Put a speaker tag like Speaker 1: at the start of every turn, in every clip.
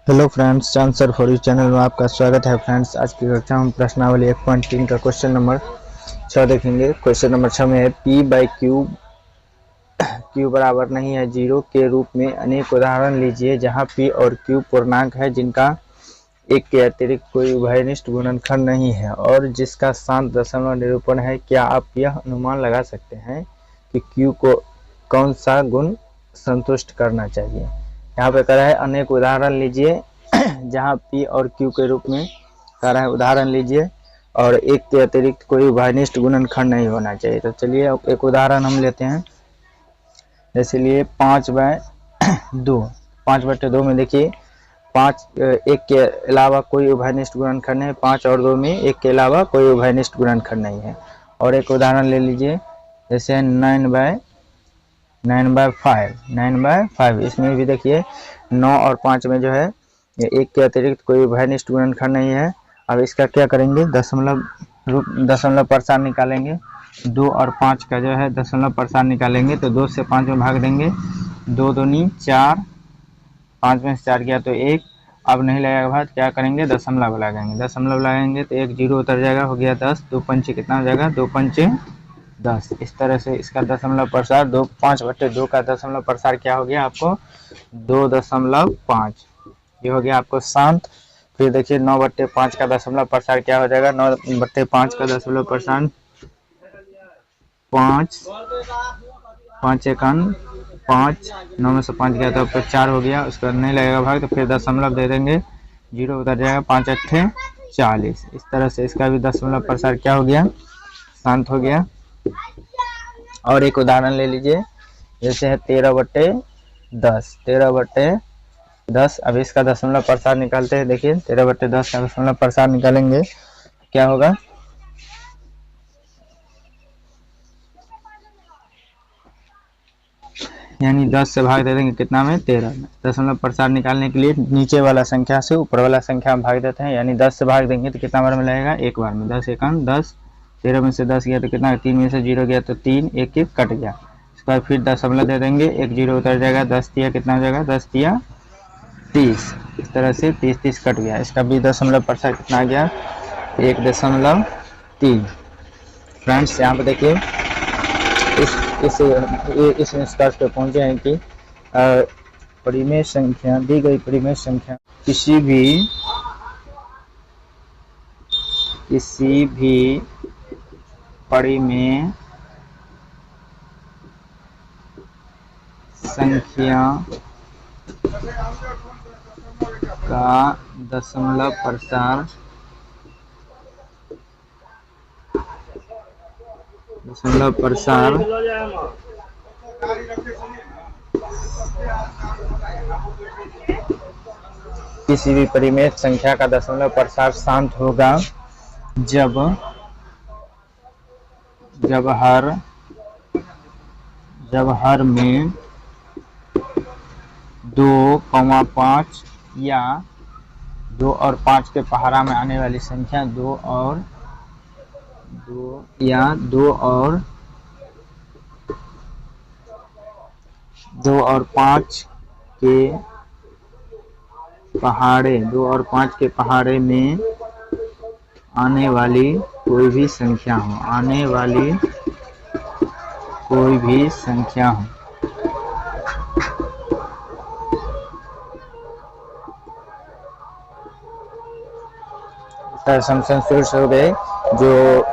Speaker 1: Hello friends, चांद sir for you channel में आपका स्वागत है। फ्रेंड्स, आज की कक्षा हम प्रश्नावली 1.3 का क्वेश्चन नंबर 6 देखेंगे। क्वेश्चन नंबर 6 में है P बाई क्यू बराबर नहीं है 0 के रूप में अनेक उदाहरण लीजिए जहां P और Q पूर्णांक है जिनका एक के अतिरिक्त कोई उभयनिष्ठ गुणनखंड नहीं है और जिसका शांत दशमलव निरूपण है। क्या आप यह अनुमान लगा सकते हैं कि Q को कौन सा गुण संतुष्ट करना चाहिए। यहाँ पे कह रहा है अनेक उदाहरण लीजिए जहाँ P और Q के रूप में कह रहा है उदाहरण लीजिए और एक के अतिरिक्त कोई उभयनिष्ठ गुणनखंड नहीं होना चाहिए। तो चलिए एक उदाहरण हम लेते हैं। जैसे लिए 5/2, 5/2 में देखिए 5 एक के अलावा कोई उभयनिष्ठ गुणनखंड नहीं है। 5 और 2 में एक के अलावा कोई उभयनिष्ठ गुणनखंड नहीं है। और एक उदाहरण ले लीजिए जैसे 9/5, इसमें भी देखिए 9 और 5 में जो है एक के अतिरिक्त कोई उभयनिष्ठ गुणनखंड नहीं है। अब इसका क्या करेंगे, दशमलव प्रसार निकालेंगे। 2 और 5 का जो है दशमलव प्रसार निकालेंगे तो 2 से 5 में भाग देंगे। 2 दूनी 4, 5 में से 4 गया तो 1। अब नहीं लगेगा भाग, क्या करेंगे, दशमलव लगाएंगे। दशमलव लगाएंगे तो 1 जीरो उतर जाएगा, हो गया 10। 2 पंचे कितना हो जाएगा, 2 पंचे 10। इस तरह से इसका दशमलव प्रसार 5/2 का दशमलव प्रसार क्या हो गया आपको, 2.5। ये हो गया आपको शांत। फिर देखिए 9/5 का दशमलव प्रसार क्या हो जाएगा, 9/5 का दशमलव प्रसार 5, 5 एकान 5, 9 में से 5 गया तो आपको 4 हो गया। उसका नहीं लगेगा भाग तो फिर दशमलव दे देंगे, 0 उतर जाएगा। 5 अट्ठे 40। इस तरह से इसका भी दशमलव प्रसार क्या हो गया, शांत हो गया। और एक उदाहरण ले लीजिए जैसे है 13/10, 13/10। अब इसका दशमलव प्रसार निकालते हैं। देखिए 13/10 का दशमलव प्रसार निकालेंगे क्या होगा, यानी 10 से भाग दे देंगे कितना में, 13 में। दशमलव प्रसार निकालने के लिए नीचे वाला संख्या से ऊपर वाला संख्या में भाग देते हैं, यानी 10 से भाग देंगे तो कितना बार में लगेगा, एक बार में। 10 एकान 10, 13 में से 10 गया तो कितना, 3 में से 0 गया तो 3, 1 1 कट गया। उसके बाद फिर दशमलव दे देंगे, 1 0 उतर जाएगा। 10 तिया कितना हो जाएगा, 10 तिया 30। इस तरह से 30 30 कट गया। इसका भी दशमलव प्रसार कितना आ गया, 1.3। फ्रेंड्स, यहाँ पे देखिए इस निष्कर्ष पे पहुंचे हैं कि परिमेय संख्या, दी गई परिमेय संख्या किसी भी परिमेय संख्या का दशमलव प्रसार किसी भी परिमेय संख्या का दशमलव प्रसार शांत होगा जब हर में 2,5 या 2 और 5 के पहाड़ा में आने वाली संख्या 2 और 5 के पहाड़े, 2 और 5 के पहाड़े में आने वाली कोई भी संख्या हो, संशोधित हो गए। जो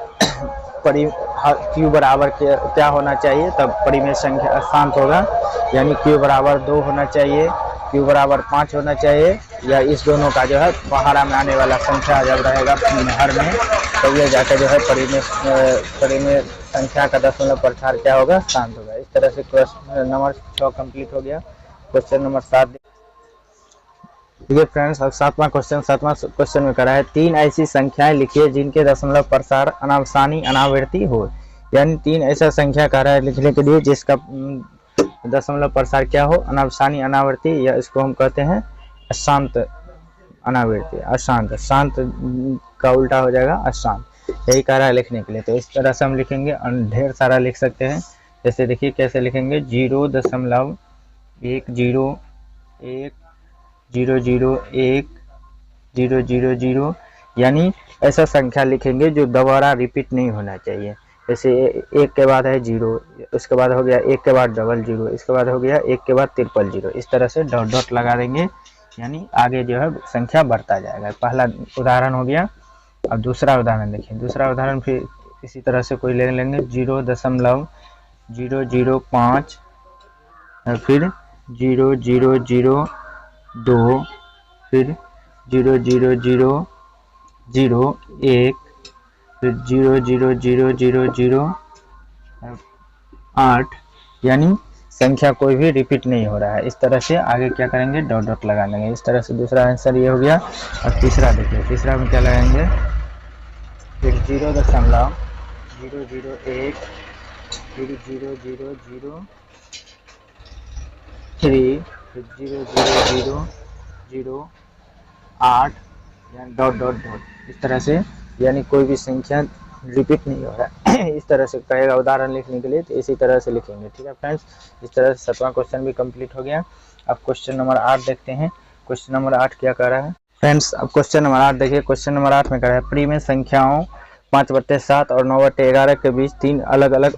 Speaker 1: Q बराबर क्या होना चाहिए, तब परिमेय संख्या शांत होगा, यानी Q बराबर 2 होना चाहिए, Q बराबर 5 होना चाहिए, या इस दोनों का जो है पहाड़ा में आने वाला संख्या जब रहेगा हर में, तो ये जाकर जो है परिमेय संख्या का दशमलव प्रसार क्या होगा, शांत होगा। इस तरह से क्वेश्चन नंबर 6 कंप्लीट हो गया। क्वेश्चन नंबर 7 देखिए फ्रेंड्स, अब 7वां क्वेश्चन में करा है 3 ऐसी संख्याएं लिखिए जिनके दशमलव प्रसार अनावसानी अनावर्ती हो। यानी 3 ऐसा संख्या कह रहा है लिखने के लिए जिसका दशमलव प्रसार क्या हो, अनावसानी अनावर्ती, या इसको हम कहते हैं अशांत अनावर्ती। अशांत, शांत का उल्टा हो जाएगा अशांत। यही कह रहा है लिखने के लिए। तो इस तरह से हम लिखेंगे, ढेर सारा लिख सकते हैं। जैसे देखिए कैसे लिखेंगे, 0.101 001 000, यानी ऐसा संख्या लिखेंगे जो दोबारा रिपीट नहीं होना चाहिए। जैसे एक के बाद है 0, उसके बाद हो गया एक के बाद 00, इसके बाद हो गया एक के बाद 000, इस तरह से डॉट डॉट लगा देंगे, यानी आगे जो है संख्या बढ़ता जाएगा। पहला उदाहरण हो गया। अब दूसरा उदाहरण देखिए। दूसरा उदाहरण फिर इसी तरह से कोई ले लेंगे 0.005, फिर 0002, फिर 00001, फिर 00008, यानी संख्या कोई भी रिपीट नहीं हो रहा है। इस तरह से आगे क्या करेंगे, डॉट डॉट लगा लेंगे। इस तरह से दूसरा आंसर ये हो गया। और तीसरा देखिए, तीसरा में क्या लगाएंगे, फिर 0.001, फिर 0003, फिर 00008, यानी डॉट डॉट डॉट, इस तरह से, यानी कोई भी संख्या रिपीट नहीं हो रहा है। इस तरह से कहेगा उदाहरण लिखने के लिए, तो इसी तरह से लिखेंगे। ठीक है फ्रेंड्स, इस तरह से 7वां क्वेश्चन भी कंप्लीट हो गया। अब क्वेश्चन नंबर 8 देखते हैं। क्वेश्चन नंबर 8 क्या कह रहा है फ्रेंड्स। अब क्वेश्चन नंबर 8 देखिए। क्वेश्चन नंबर 8 में कह रहा है परिमेय संख्याओं 5/7 और 9/11 के बीच तीन अलग अलग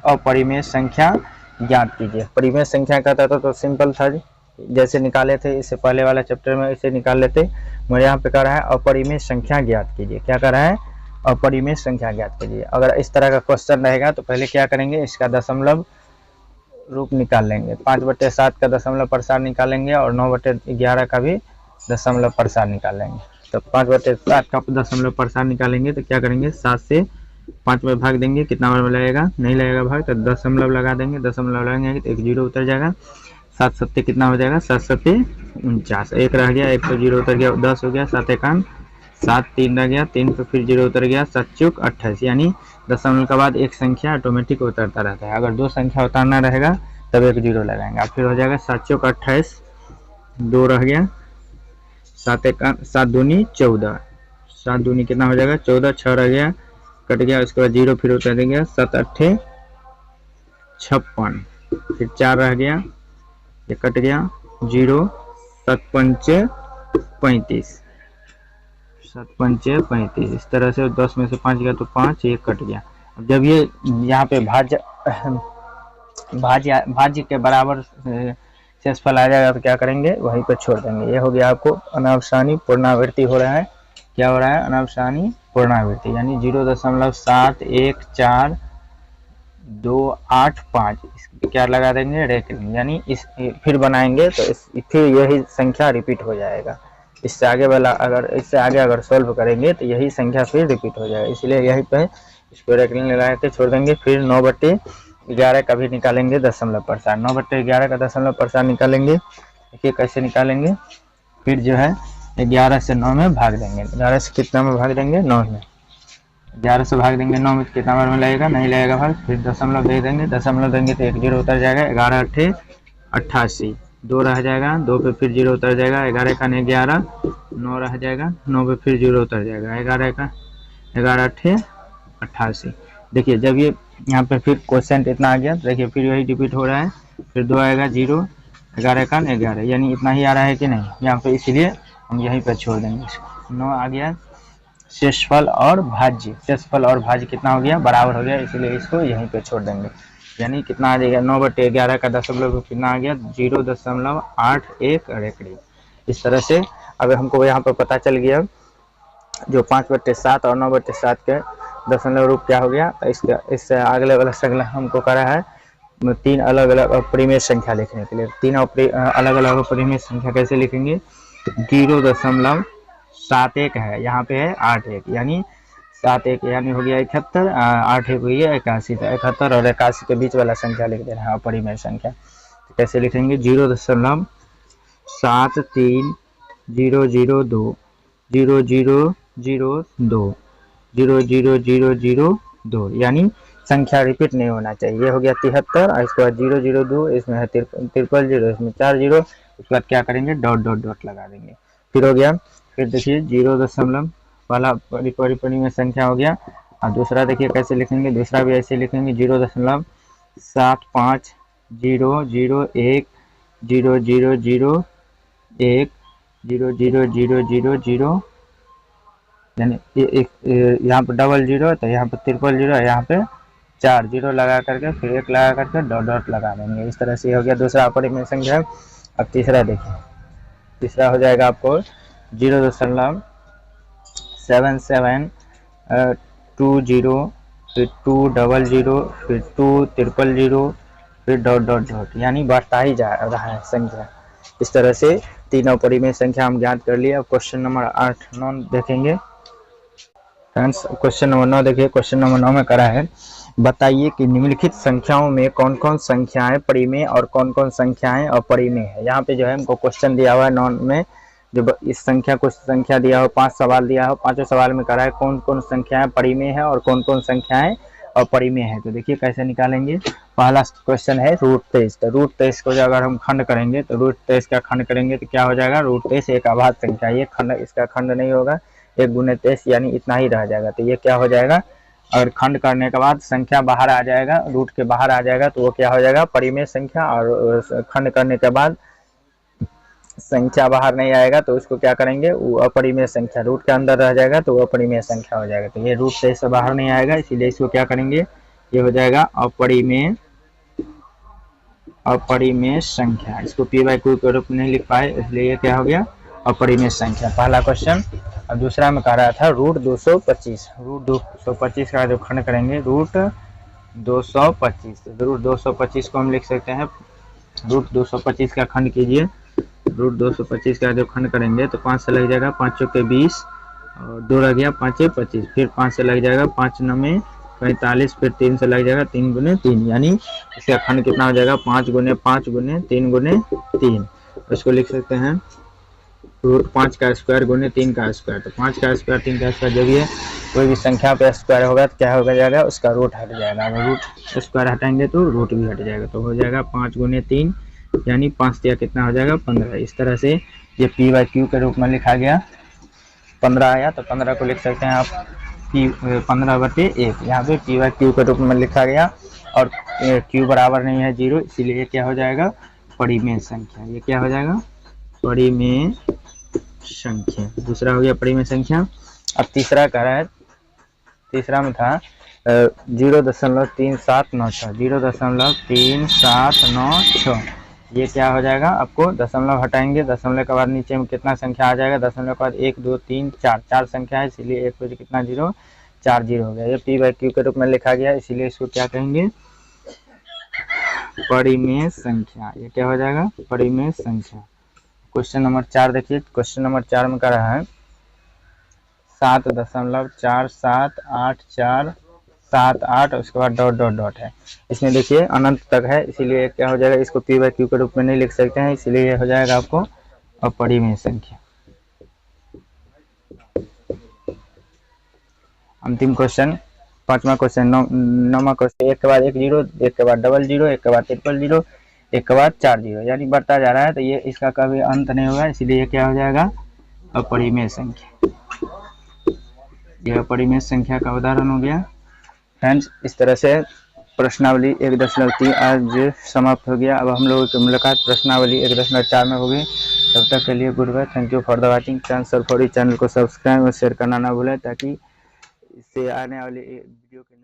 Speaker 1: अपरिमेय संख्या ज्ञात कीजिए। परिमेय संख्या कहता था तो सिंपल था, जैसे निकाले थे इससे पहले वाला चैप्टर में, इसे निकाल लेते। मुझे यहाँ पे कह रहा है अपरिमेय संख्या ज्ञात कीजिए। क्या कह रहा है, अपरिमेय संख्या ज्ञात कीजिए। अगर इस तरह का क्वेश्चन रहेगा तो पहले क्या करेंगे, इसका दशमलव रूप निकाल लेंगे। 5/7 का दशमलव प्रसार निकालेंगे और 9/11 का भी दशमलव प्रसार निकाल लेंगे। तो 5/7 का दशमलव प्रसार निकालेंगे तो क्या करेंगे, 7 से 5 में भाग देंगे, कितना बार लगेगा, नहीं लगेगा भाग, तो दशमलव लगा देंगे। दशमलव लगाएंगे तो एक 0 उतर जाएगा। 7 सत्ते कितना हो जाएगा, 7 सत्ते 49, एक रह गया, एक तो 0 उतर गया, 10 हो गया। 7 एकान 7, 3 रह गया, 3 पे फिर 0 उतर गया, 7 चौक 28, यानी दशमलव के बाद एक संख्या ऑटोमेटिक उतरता रहता है। अगर दो संख्या उतारना रहेगा तब एक 0 लगाएंगे। अब फिर हो जाएगा 7 चौक 28, 2 रह गया, 7 एकान 7 दूनी 14, 7 दूनी कितना हो जाएगा 14, 6 रह गया, कट गया, उसके बाद 0 फिर उतर देंगे। 7 8 56, फिर 4 रह गया, ये कट गया, 0, 7 5 35, 7 5 35, इस तरह से 10 में से 5 गया तो 5, ये कट गया। अब जब ये यहाँ पे भाज्य के बराबर शेषफल आ जाएगा तो क्या करेंगे, वहीं पर छोड़ देंगे। ये हो गया आपको अनावसानी पुनरावृत्ति हो रहा है। क्या हो रहा है, अनावसानी पुनरावृत्ति, यानी 0.718285, क्या लगा देंगे, रेकरिंग, यानी इस फिर बनाएंगे तो फिर यही संख्या रिपीट हो जाएगा। इससे आगे वाला इससे आगे अगर सॉल्व करेंगे तो यही संख्या फिर रिपीट हो जाएगा, इसलिए यहीं पे इसको रेकरिंग लगा के छोड़ देंगे। फिर 9/11 का भी निकालेंगे दशमलव प्रसार। 9/11 का दशमलव प्रसार निकालेंगे, देखिए कैसे निकालेंगे। फिर जो है 11 से 9 में भाग देंगे। 11 से कितना में भाग देंगे, 9 में। 11 से भाग देंगे 9 में, कितना बार में लगेगा, नहीं लगेगा भाग। फिर दशमलव दे देंगे, दशमलव देंगे तो एक 0 उतर जाएगा। 11 8 88, 2 रह जाएगा, 2 पे फिर 0 उतर जाएगा। 11 का 11, 9 रह जाएगा, 9 पे फिर 0 उतर जाएगा। 11 का 11 8 88। देखिए जब ये यहाँ पे फिर क्वेश्चन इतना आ गया, देखिए फिर यही रिपीट हो रहा है। फिर 2 आएगा 0, 11 का 11, यानी इतना ही आ रहा है कि नहीं यहाँ पे, इसलिए हम यहीं पर छोड़ देंगे। 9 आ गया। शेषफल और भाज्य, शेषफल और भाज्य कितना हो गया, बराबर हो गया, इसलिए इसको यहीं पे छोड़ देंगे। यानी कितना आ जाएगा, 9/11 का दशमलव कितना आ गया, 0.81 रेकड़ी। इस तरह से अब हमको यहाँ पर पता चल गया जो 5/7 और 9/7 के दशमलव रूप क्या हो गया। इससे अगले वाला सगला हमको करा है 3 अलग अलग अपरिमेय संख्या लिखने के लिए। 3 अलग अलग अपरिमेय संख्या कैसे लिखेंगे, 0.71 है, यहाँ पे है 81, यानी 71 यानी हो गया 71, 81 हो गया 81, तो 71 और 81 के बीच वाला संख्या लिख दे रहा है अपरिमेय संख्या। तो कैसे लिखेंगे, 0.730020 0002 00002, यानी संख्या रिपीट नहीं होना चाहिए। ये हो गया 73, और इसके बाद 002, इसमें है 000, इसमें 4 0, उसके बाद क्या करेंगे, डॉट डॉट डॉट लगा देंगे। फिर हो गया, फिर देखिए 0 दशमलव वाला परिमेय संख्या हो गया। और दूसरा देखिए कैसे लिखेंगे, दूसरा भी ऐसे लिखेंगे, 0.750001 0 0 0 1 0 0 0 0 0, यानी यहाँ पर डबल जीरो, तो यहाँ पर ट्रिपल जीरो, यहाँ पे 4 जीरो लगा करके फिर 1 लगा करके डॉट डॉट लगा देंगे। इस तरह से हो गया दूसरा अपरिमेय संख्या। अब तीसरा देखिए, तीसरा हो जाएगा आपको 0.7720, फिर 2 डबल जीरो, फिर 2 ट्रिपल जीरो, फिर डॉट डॉट डॉट, यानी बढ़ता ही जा रहा है संख्या। इस तरह से तीनों परिमेय संख्या हम ज्ञात कर लिए। अब क्वेश्चन नंबर 8-9 देखेंगे फ्रेंड्स। क्वेश्चन नंबर 9 देखिए, क्वेश्चन नंबर 9 में करा है, बताइए कि निम्नलिखित संख्याओं में कौन कौन संख्याएं परिमेय और कौन कौन संख्याएं अपरिमेय है। यहाँ पे जो है हमको क्वेश्चन दिया हुआ है 9 में, जो इस संख्या कुछ संख्या दिया हो, 5 सवाल दिया हो, 5 सवाल में करा है कौन कौन संख्याएं परिमेय है और कौन कौन संख्याएं अपरिमेय है। तो देखिए कैसे निकालेंगे। पहला क्वेश्चन है √23, तो √23 को अगर हम खंड करेंगे तो √23 का खंड करेंगे तो क्या हो जाएगा, √23 एक अभाज्य संख्या, ये खंड, इसका खंड नहीं होगा, 1 गुने 23 यानी इतना ही रह जाएगा। तो ये क्या हो जाएगा, और खंड करने के बाद संख्या बाहर आ जाएगा, रूट के बाहर आ जाएगा, तो वो क्या हो जाएगा, परिमेय संख्या। और खंड करने के बाद संख्या बाहर नहीं आएगा तो उसको क्या करेंगे, वो अपरिमेय संख्या, रूट के अंदर रह जाएगा तो वो अपरिमेय संख्या हो जाएगा। तो ये √23 से बाहर नहीं आएगा, इसीलिए इसको क्या करेंगे, ये हो जाएगा अपरिमेय संख्या। इसको p/q के रूप में नहीं लिख पाए, इसलिए ये क्या हो गया, अपरिमेय संख्या, पहला क्वेश्चन। अब दूसरा में कह रहा था √225, √225 का जो खंड करेंगे, √225, √225 को हम लिख सकते हैं, √225 का खंड कीजिए, √225 का जो खंड करेंगे तो 5 से लग जाएगा, 5 चौके 20 और 2 लग गया, 5 25, फिर 5 से लग जाएगा, 5 9 45, फिर 3 से लग जाएगा, 3 गुने 3, यानी इसका खंड कितना हो जाएगा, 5 गुने 5 गुने 3 गुने 3। इसको लिख सकते हैं √5 का स्क्वायर गुने 3 का स्क्वायर। तो 5 का स्क्वायर 3 का स्क्वायर जो भी है, कोई भी संख्या पे स्क्वायर होगा तो क्या हो जाएगा, उसका रूट हट जाएगा। अगर रूट स्क्वायर हटाएंगे तो रूट भी हट जाएगा, तो हो जाएगा 5 गुने 3, यानी 5 दिया कितना हो जाएगा, 15। इस तरह से ये p/q के रूप में लिखा गया, 15 आया तो 15 को लिख सकते हैं आप 15/1, यहाँ पे p/q के रूप में लिखा गया, और q बराबर नहीं है 0, इसीलिए ये क्या हो जाएगा, परिमेय संख्या। ये क्या हो जाएगा, परिमेय संख्या। दूसरा हो गया परिमेय संख्या। अब तीसरा कह रहा है, तीसरा में था 0.3796, 0.3796, ये क्या हो जाएगा, आपको दशमलव हटाएंगे, दशमलव के बाद नीचे में कितना संख्या आ जाएगा, दशमलव के बाद 1 2 3 4, 4 संख्या है, इसीलिए एक बजे कितना 0, 4 0 हो गया। ये p/q के रूप में लिखा गया, इसीलिए इसको क्या कहेंगे, परिमेय संख्या। ये क्या हो जाएगा, परिमेय संख्या। क्वेश्चन नंबर 4 देखिए, क्वेश्चन नंबर 4 में कह रहा है 7.478478, उसके बाद डॉट डॉट डॉट है, इसमें देखिए अनंत तक है, इसीलिए क्या हो जाएगा, इसको p/q के रूप में नहीं लिख सकते हैं, इसीलिए ये हो जाएगा आपको अपरिमेय संख्या। अंतिम क्वेश्चन, 5वां क्वेश्चन, 9वां क्वेश्चन, 1 के बाद 1 0, 1 के बाद डबल जीरो, 1 के बाद ट्रिपल जीरो, 1 के बाद 4 0, यानी बढ़ता जा रहा है, तो ये इसका कभी अंत नहीं होगा, इसीलिए ये क्या हो जाएगा, अपरिमेय संख्या। यह अपरिमेय संख्या का उदाहरण हो गया फ्रेंड्स। इस तरह से प्रश्नावली 1.3 आज समाप्त हो गया। अब हम लोगों की मुलाकात प्रश्नावली 1.4 में होगी। तब तक के लिए goodbye, thank you for the watching. Channel को सब्सक्राइब और शेयर करना ना भूलें, ताकि इससे आने वाली वीडियो के